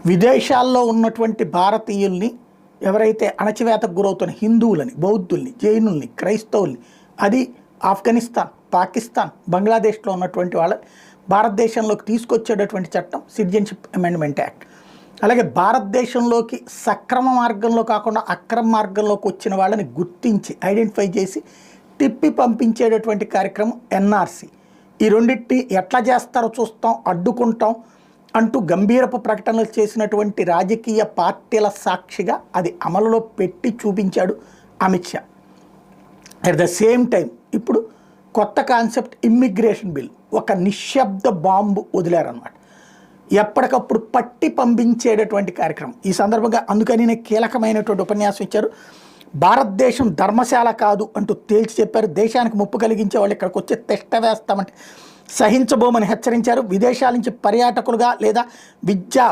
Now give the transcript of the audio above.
విదేశాల్లో ఉన్నటువంటి భారతీయుల్ని ఎవరైతే అణచివేతకు గురవుతున్న హిందువులని, బౌద్ధుల్ని, జైనుల్ని, క్రైస్తవుల్ని, అది ఆఫ్ఘనిస్తాన్, పాకిస్తాన్, బంగ్లాదేశ్లో ఉన్నటువంటి వాళ్ళ భారతదేశంలోకి తీసుకొచ్చేటటువంటి చట్టం సిటిజన్షిప్ అమెండ్మెంట్ యాక్ట్. అలాగే భారతదేశంలోకి సక్రమ మార్గంలో కాకుండా అక్రమ మార్గంలోకి వచ్చిన వాళ్ళని గుర్తించి ఐడెంటిఫై చేసి తిప్పి పంపించేటటువంటి కార్యక్రమం ఎన్ఆర్సీ. ఈ రెండింటిని ఎట్లా చేస్తారో చూస్తాం, అడ్డుకుంటాం అంటూ గంభీరపు ప్రకటనలు చేసినటువంటి రాజకీయ పార్టీల సాక్షిగా అది అమలులో పెట్టి చూపించాడు Amit Shah. At the same time ఇప్పుడు కొత్త కాన్సెప్ట్ ఇమ్మిగ్రేషన్ బిల్, ఒక నిశ్శబ్ద బాంబు వదిలారన్నమాట. ఎప్పటికప్పుడు పట్టి పంపించేటటువంటి కార్యక్రమం. ఈ సందర్భంగా అందుకని కీలకమైనటువంటి ఉపన్యాసం ఇచ్చారు. భారతదేశం ధర్మశాల కాదు అంటూ తేల్చి చెప్పారు. దేశానికి ముప్పు కలిగించే వాళ్ళు ఇక్కడికి వచ్చి తిష్ట వేస్తామంటే సహించబోమని హెచ్చరించారు. విదేశాల నుంచి పర్యాటకులుగా లేదా విద్యా